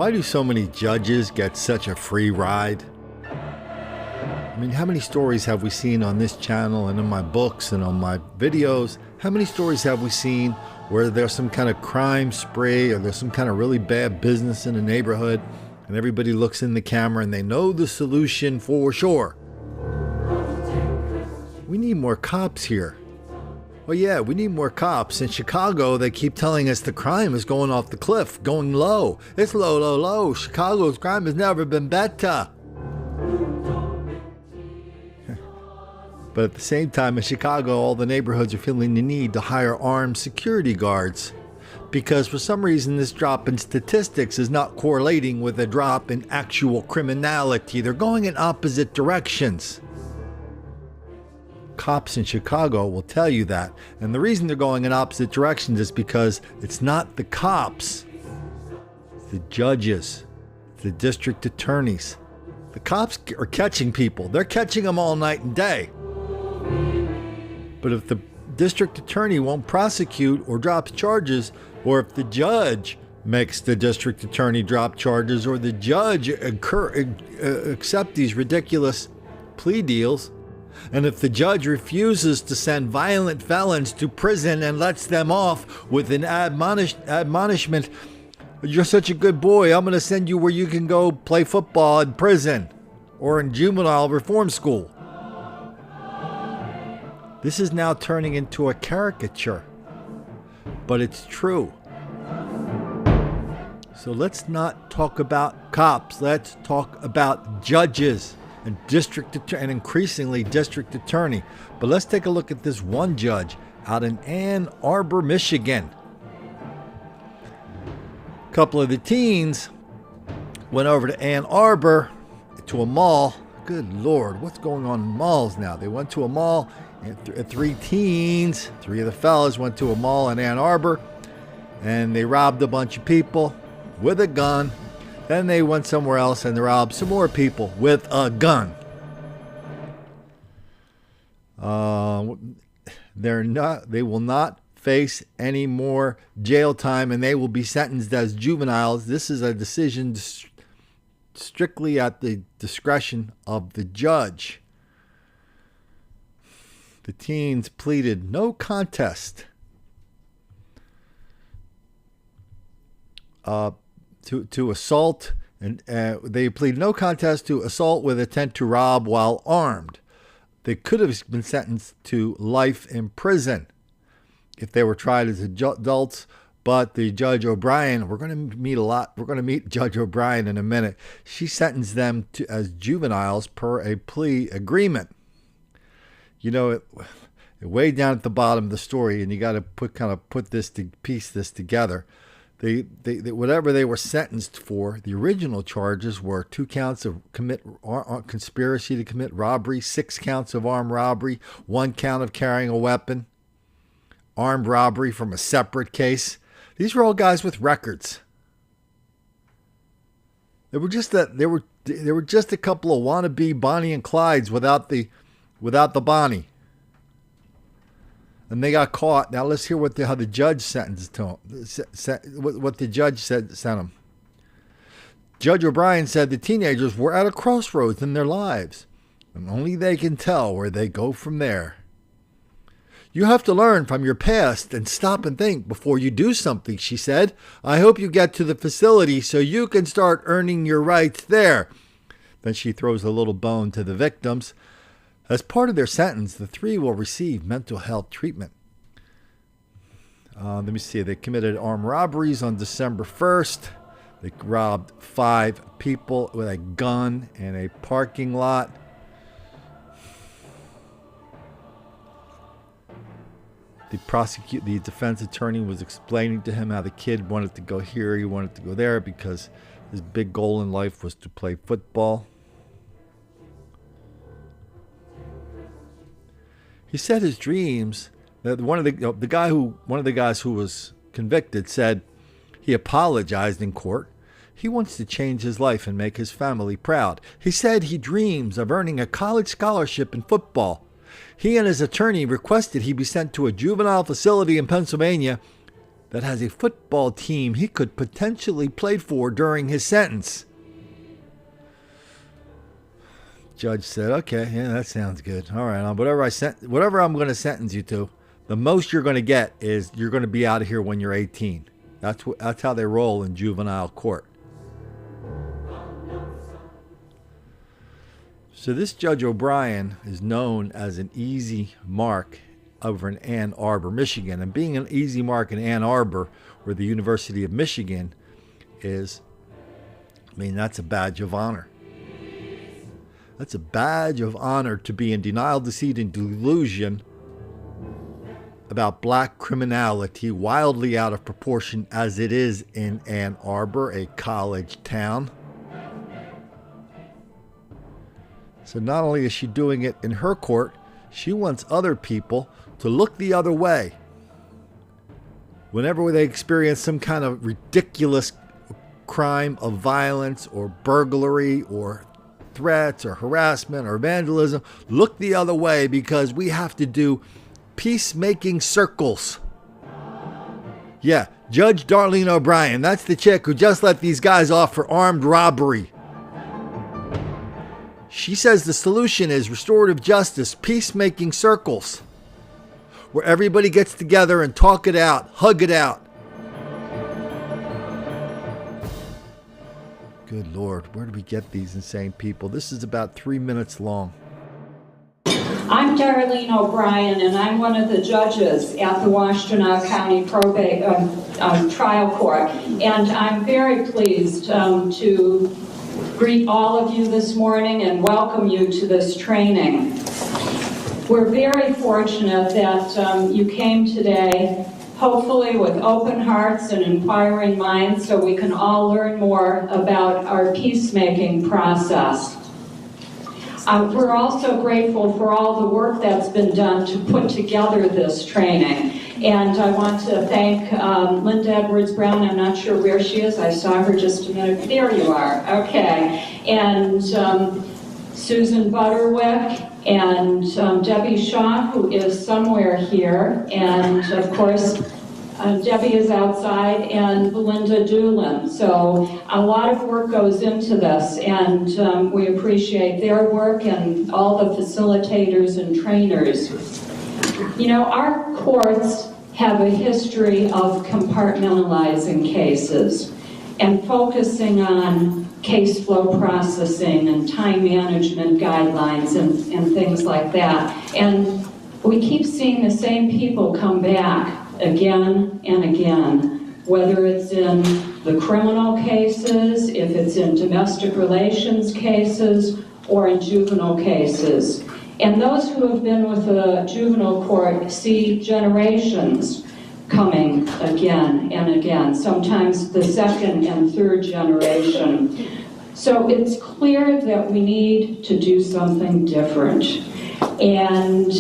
Why do so many judges get such a free ride? I mean, how many stories have we seen on this channel and in my books and on my videos? How many stories have we seen where there's some kind of crime spree or there's some kind of really bad business in the neighborhood and everybody looks in the camera and they know the solution for sure? We need more cops here. Well, yeah, we need more cops. In Chicago, they keep telling us the crime is going off the cliff, going low. It's low, low, low. Chicago's crime has never been better. But at the same time, in Chicago, all the neighborhoods are feeling the need to hire armed security guards. Because for some reason, this drop in statistics is not correlating with a drop in actual criminality. They're going in opposite directions. Cops in Chicago will tell you that. And the reason they're going in opposite directions is because it's not the cops. It's the judges, the district attorneys. The cops are catching people. They're catching them all night and day. But if the district attorney won't prosecute or drops charges, or if the judge makes the district attorney drop charges, or the judge accept these ridiculous plea deals, and if the judge refuses to send violent felons to prison and lets them off with an admonishment, you're such a good boy, I'm going to send you where you can go play football in prison or in juvenile reform school. This is now turning into a caricature, but it's true. So let's not talk about cops. Let's talk about judges and and increasingly district attorney. But let's take a look at this one judge out in Ann Arbor, Michigan. A couple of the teens went over to Ann Arbor to a mall. Good Lord, what's going on in malls now? They went to a mall, and three teens, three of the fellas went to a mall in Ann Arbor, and they robbed a bunch of people with a gun. Then they went somewhere else and they robbed some more people with a gun. They will not face any more jail time, and they will be sentenced as juveniles. This is a decision strictly at the discretion of the judge. The teens pleaded no contest to assault, and they plead no contest to assault with intent to rob while armed. They could have been sentenced to life in prison if they were tried as adults, but the Judge O'Brien, we're going to meet Judge O'Brien in a minute. She sentenced them as juveniles per a plea agreement. You know, way down at the bottom of the story, and you got to piece this together. They whatever they were sentenced for, the original charges were 2 counts of conspiracy to commit robbery, 6 counts of armed robbery, 1 count of carrying a weapon, armed robbery from a separate case. These were all guys with records. They were just a couple of wannabe Bonnie and Clydes without the Bonnie. And they got caught. Now let's hear how the judge sentenced to them. What the judge sent them. Judge O'Brien said the teenagers were at a crossroads in their lives, and only they can tell where they go from there. You have to learn from your past and stop and think before you do something, she said. I hope you get to the facility so you can start earning your rights there. Then she throws a little bone to the victims. As part of their sentence, the 3 will receive mental health treatment. Let me see. They committed armed robberies on December 1st. They robbed 5 people with a gun in a parking lot. The defense attorney was explaining to him how the kid wanted to go here, he wanted to go there because his big goal in life was to play football. He said his dreams. That one of the guys who was convicted said he apologized in court. He wants to change his life and make his family proud. He said he dreams of earning a college scholarship in football. He and his attorney requested he be sent to a juvenile facility in Pennsylvania that has a football team he could potentially play for during his sentence. Judge said, okay, yeah, that sounds good. All right, whatever I'm going to sentence you to, the most you're going to get is you're going to be out of here when you're 18. That's how they roll in juvenile court. So this Judge O'Brien is known as an easy mark over in Ann Arbor, Michigan. And being an easy mark in Ann Arbor, where the University of Michigan is, that's a badge of honor. That's a badge of honor to be in denial, deceit, and delusion about black criminality, wildly out of proportion as it is in Ann Arbor, a college town. So not only is she doing it in her court, she wants other people to look the other way whenever they experience some kind of ridiculous crime of violence or burglary or threats or harassment or vandalism. Look the other way, because we have to do peacemaking circles. Yeah, Judge Darlene O'Brien, that's the chick who just let these guys off for armed robbery. She says the solution is restorative justice, peacemaking circles, where everybody gets together and talk it out, hug it out. Good Lord, where do we get these insane people? This is about 3 minutes long. I'm Darlene O'Brien, and I'm one of the judges at the Washtenaw County Probate Trial Court. And I'm very pleased to greet all of you this morning and welcome you to this training. We're very fortunate that you came today, hopefully with open hearts and inquiring minds, so we can all learn more about our peacemaking process. We're also grateful for all the work that's been done to put together this training. And I want to thank Linda Edwards-Brown. I'm not sure where she is. I saw her just a minute. There you are. Okay. And Susan Butterwick and Debbie Shaw, who is somewhere here. And, of course, Debbie is outside, and Belinda Doolin. So a lot of work goes into this, and we appreciate their work and all the facilitators and trainers. You know, our courts have a history of compartmentalizing cases and focusing on case flow processing and time management guidelines and things like that. And we keep seeing the same people come back again and again, whether it's in the criminal cases, if it's in domestic relations cases, or in juvenile cases. And those who have been with the juvenile court see generations coming again and again, sometimes the second and third generation. So it's clear that we need to do something different. And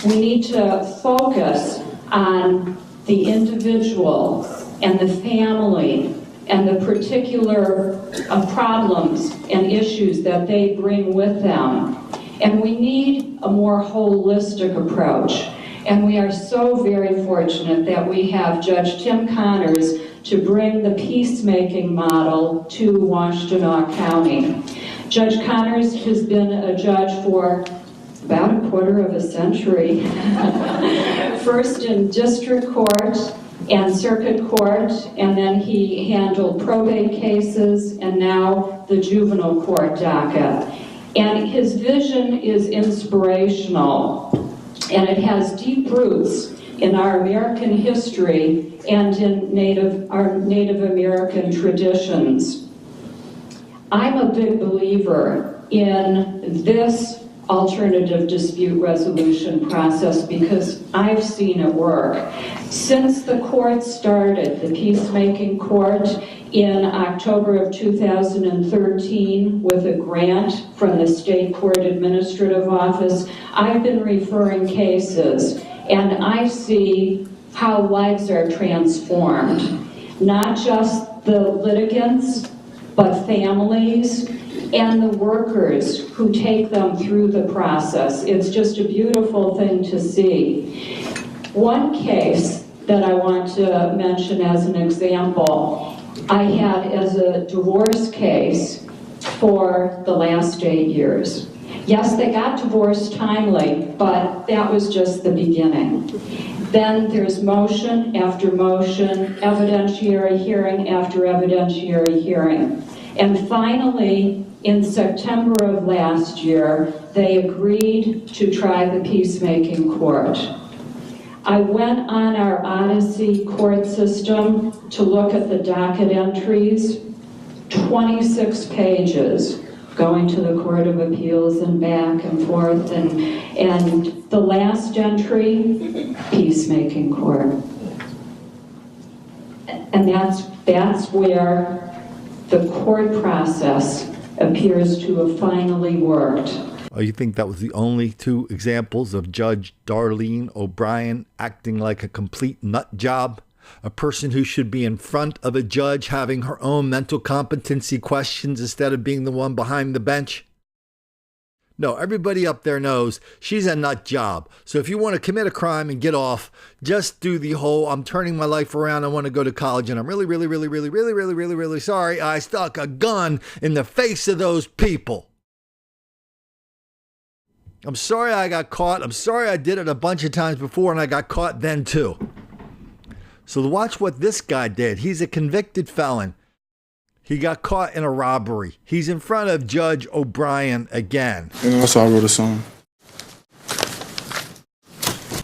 we need to focus on the individual and the family and the particular problems and issues that they bring with them. And we need a more holistic approach. And we are so very fortunate that we have Judge Tim Connors to bring the peacemaking model to Washtenaw County. Judge Connors has been a judge for about a quarter of a century. First in district court and circuit court, and then he handled probate cases, and now the juvenile court docket. And his vision is inspirational, and it has deep roots in our American history and in our Native American traditions. I'm a big believer in this alternative dispute resolution process because I've seen it work. Since the court started, the peacemaking court, in October of 2013 with a grant from the State Court Administrative Office, I've been referring cases, and I see how lives are transformed. Not just the litigants, but families and the workers who take them through the process. It's just a beautiful thing to see. One case that I want to mention as an example. I had as a divorce case for the last 8 years. Yes, they got divorced timely, but that was just the beginning. Then there's motion after motion, evidentiary hearing after evidentiary hearing. And finally, in September of last year, they agreed to try the peacemaking court. I went on our Odyssey court system to look at the docket entries, 26 pages, going to the Court of Appeals and back and forth, and the last entry, peacemaking court. And that's where the court process appears to have finally worked. Oh, you think that was the only 2 examples of Judge Darlene O'Brien acting like a complete nut job? A person who should be in front of a judge having her own mental competency questions instead of being the one behind the bench? No, everybody up there knows she's a nut job. So if you want to commit a crime and get off, just do the whole, I'm turning my life around, I want to go to college, and I'm really sorry I stuck a gun in the face of those people. I'm sorry I got caught. I'm sorry I did it a bunch of times before and I got caught then too. So watch what this guy did. He's a convicted felon. He got caught in a robbery. He's in front of Judge O'Brien again. And also I wrote a song.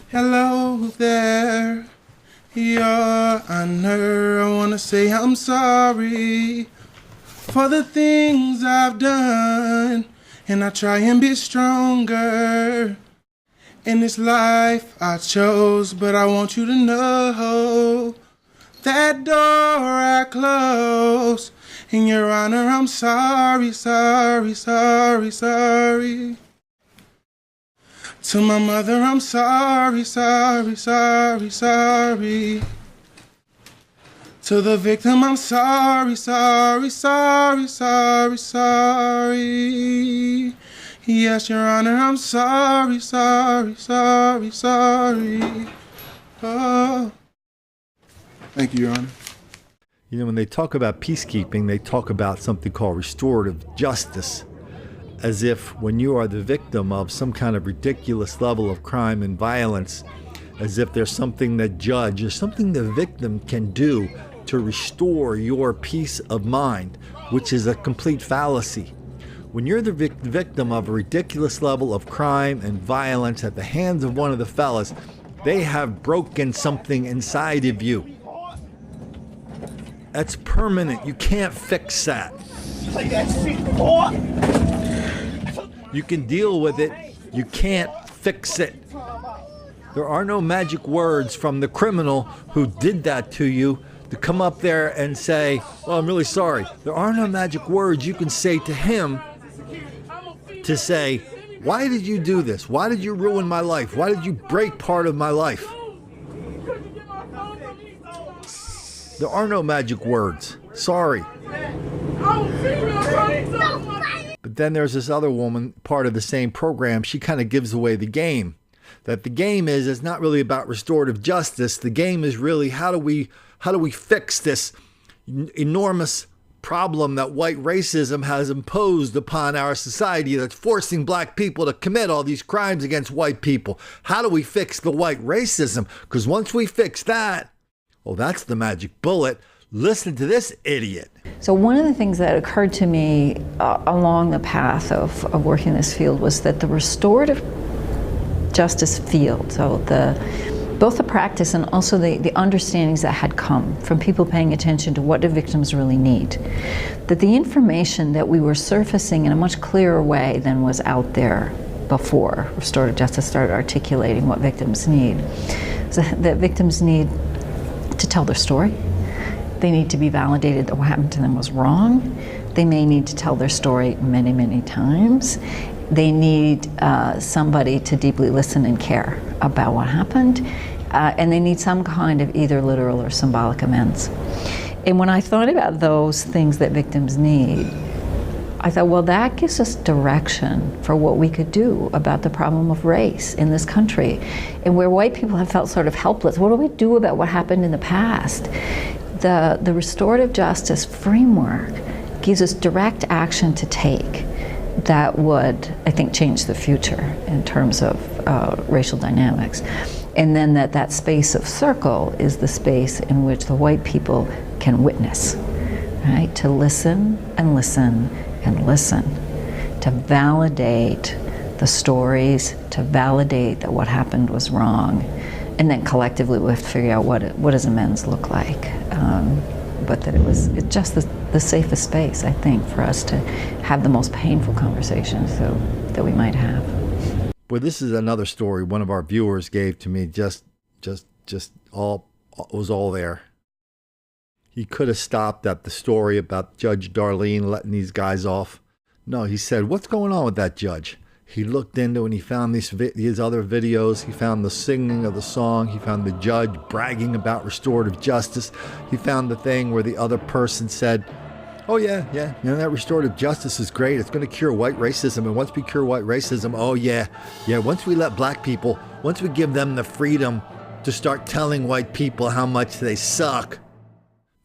Hello there, Your Honor. I want to say I'm sorry for the things I've done. And I try and be stronger in this life I chose. But I want you to know that door I closed. In Your Honor, I'm sorry. To my mother, I'm sorry. To the victim, I'm sorry. Yes, Your Honor, I'm sorry. Oh. Thank you, Your Honor. You know, when they talk about peacekeeping, they talk about something called restorative justice, as if when you are the victim of some kind of ridiculous level of crime and violence, as if there's something the judge or something the victim can do to restore your peace of mind, which is a complete fallacy. When you're the victim of a ridiculous level of crime and violence at the hands of one of the fellas, they have broken something inside of you. That's permanent. You can't fix that. You can deal with it. You can't fix it. There are no magic words from the criminal who did that to you to come up there and say, well, I'm really sorry. There are no magic words you can say to him to say, why did you do this? Why did you ruin my life? Why did you break part of my life? There are no magic words. Sorry. But then there's this other woman, part of the same program. She kind of gives away the game. That the game is, it's not really about restorative justice. The game is really how do we fix this enormous problem that white racism has imposed upon our society that's forcing black people to commit all these crimes against white people. How do we fix the white racism? Because once we fix that, well, that's the magic bullet. Listen to this idiot. So one of the things that occurred to me along the path of working in this field was that the restorative justice field, so both the practice and also the understandings that had come from people paying attention to what do victims really need, that the information that we were surfacing in a much clearer way than was out there before restorative justice started articulating what victims need. So that victims need to tell their story. They need to be validated that what happened to them was wrong. They may need to tell their story many, many times. They need somebody to deeply listen and care about what happened. And they need some kind of either literal or symbolic amends. And when I thought about those things that victims need, I thought, well, that gives us direction for what we could do about the problem of race in this country. And where white people have felt sort of helpless, what do we do about what happened in the past? The restorative justice framework gives us direct action to take that would, I think, change the future in terms of racial dynamics. And then that space of circle is the space in which the white people can witness, right? To listen and listen and listen, to validate the stories, to validate that what happened was wrong, and then collectively we have to figure out what does amends look like. But that it's just the safest space, I think, for us to have the most painful conversations that we might have. Well, this is another story one of our viewers gave to me. Just all was all there. He could have stopped at the story about Judge Darlene letting these guys off. No, he said, "What's going on with that judge?" He looked into and he found these other videos. He found the singing of the song. He found the judge bragging about restorative justice. He found the thing where the other person said, "Oh yeah, that restorative justice is great. It's going to cure white racism. And once we cure white racism, oh yeah, once we let black people, once we give them the freedom to start telling white people how much they suck,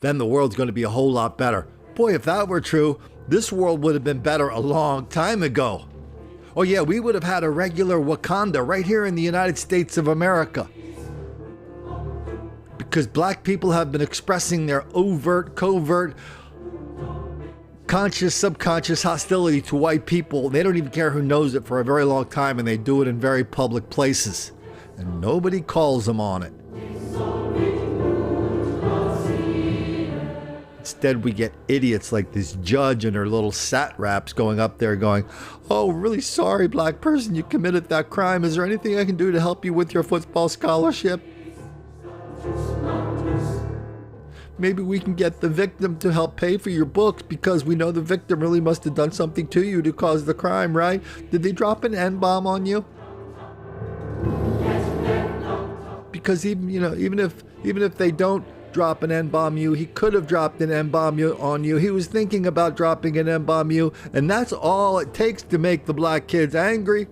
then the world's going to be a whole lot better." Boy, if that were true, this world would have been better a long time ago. Oh yeah, we would have had a regular Wakanda right here in the United States of America. Because black people have been expressing their overt, covert, conscious, subconscious hostility to white people. They don't even care who knows it for a very long time, and they do it in very public places. And nobody calls them on it. Instead, we get idiots like this judge and her little sat raps going up there going, "Oh, really sorry, black person, you committed that crime. Is there anything I can do to help you with your football scholarship? Maybe we can get the victim to help pay for your books because we know the victim really must have done something to you to cause the crime, right? Did they drop an N-bomb on you?" Because even if they don't drop an N-bomb you, he could have dropped an N-bomb on you. He was thinking about dropping an N-bomb you, and that's all it takes to make the black kids angry.